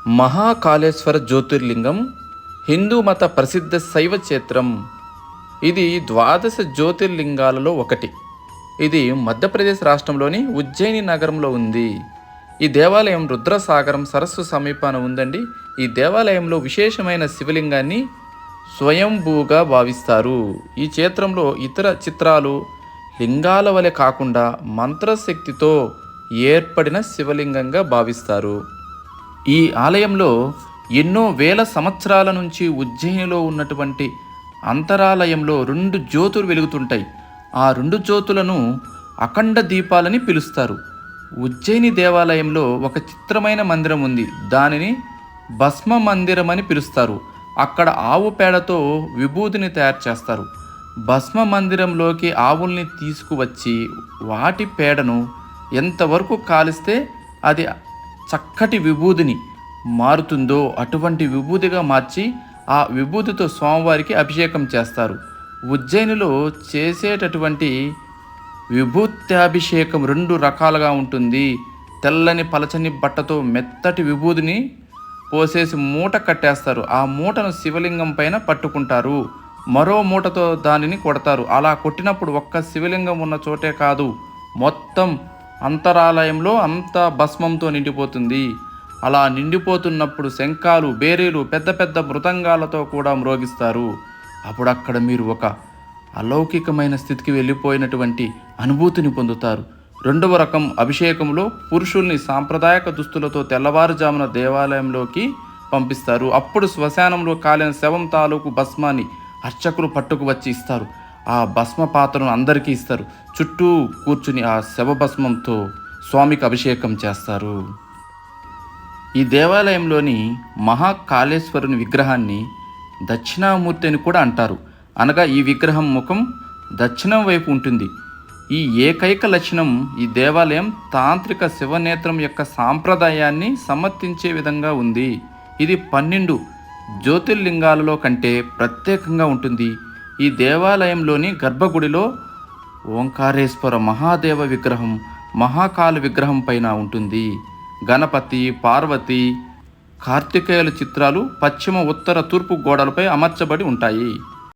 మహాకాళేశ్వర జ్యోతిర్లింగం హిందూ మత ప్రసిద్ధ శైవ క్షేత్రం. ఇది ద్వాదశ జ్యోతిర్లింగాలలో ఒకటి. ఇది మధ్యప్రదేశ్ రాష్ట్రంలోని ఉజ్జయిని నగరంలో ఉంది. ఈ దేవాలయం రుద్రసాగరం సరస్సు సమీపాన ఉందండి. ఈ దేవాలయంలో విశేషమైన శివలింగాన్ని స్వయంభూగా భావిస్తారు. ఈ క్షేత్రంలో ఇతర చిత్రాలు లింగాల వలె కాకుండా మంత్రశక్తితో ఏర్పడిన శివలింగంగా భావిస్తారు. ఈ ఆలయంలో ఎన్నో వేల సంవత్సరాల నుంచి ఉజ్జయినిలో ఉన్నటువంటి అంతరాలయంలో 2 జ్యోతులు వెలుగుతుంటాయి. ఆ 2 జ్యోతులను అఖండ దీపాలని పిలుస్తారు. ఉజ్జయిని దేవాలయంలో ఒక చిత్రమైన మందిరం ఉంది. దానిని భస్మ మందిరం అని పిలుస్తారు. అక్కడ ఆవు పేడతో విభూతిని తయారు చేస్తారు. భస్మ మందిరంలోకి ఆవుల్ని తీసుకువచ్చి వాటి పేడను ఎంతవరకు కాలిస్తే అది చక్కటి విభూతిని మారుతుందో అటువంటి విభూతిగా మార్చి ఆ విభూతితో స్వామివారికి అభిషేకం చేస్తారు. ఉజ్జయినిలో చేసేటటువంటి విభూత్యాభిషేకం 2 రకాలుగా ఉంటుంది. తెల్లని పలచని బట్టతో మెత్తటి విభూతిని పోసేసి మూట కట్టేస్తారు. ఆ మూటను శివలింగం పైన పట్టుకుంటారు. మరో మూటతో దానిని కొడతారు. అలా కొట్టినప్పుడు ఒక్క శివలింగం ఉన్న చోటే కాదు, మొత్తం అంతరాలయంలో అంతా భస్మంతో నిండిపోతుంది. అలా నిండిపోతున్నప్పుడు శంఖాలు, బేరీలు, పెద్ద పెద్ద మృదంగాలతో కూడా మ్రోగిస్తారు. అప్పుడు అక్కడ మీరు ఒక అలౌకికమైన స్థితికి వెళ్ళిపోయినటువంటి అనుభూతిని పొందుతారు. 2వ రకం అభిషేకంలో పురుషుల్ని సాంప్రదాయక దుస్తులతో తెల్లవారుజామున దేవాలయంలోకి పంపిస్తారు. అప్పుడు శ్మశానంలో కాలిన శవం తాలూకు భస్మాన్ని అర్చకులు పట్టుకు వచ్చి ఇస్తారు. ఆ భస్మ పాత్రను అందరికీ ఇస్తారు. చుట్టూ కూర్చుని ఆ శవభస్మంతో స్వామికి అభిషేకం చేస్తారు. ఈ దేవాలయంలోని మహాకాళేశ్వరుని విగ్రహాన్ని దక్షిణామూర్తి అని కూడా అంటారు. అనగా ఈ విగ్రహం ముఖం దక్షిణం వైపు ఉంటుంది. ఈ ఏకైక లక్షణం ఈ దేవాలయం తాంత్రిక శివనేత్రం యొక్క సాంప్రదాయాన్ని సమర్థించే విధంగా ఉంది. ఇది 12 జ్యోతిర్లింగాలలో కంటే ప్రత్యేకంగా ఉంటుంది. ఈ దేవాలయంలోని గర్భగుడిలో ఓంకారేశ్వర మహాదేవ విగ్రహం మహాకాళ విగ్రహం పైన ఉంటుంది. గణపతి, పార్వతి, కార్తికేయుల చిత్రాలు పశ్చిమ, ఉత్తర, తూర్పు గోడలపై అమర్చబడి ఉంటాయి.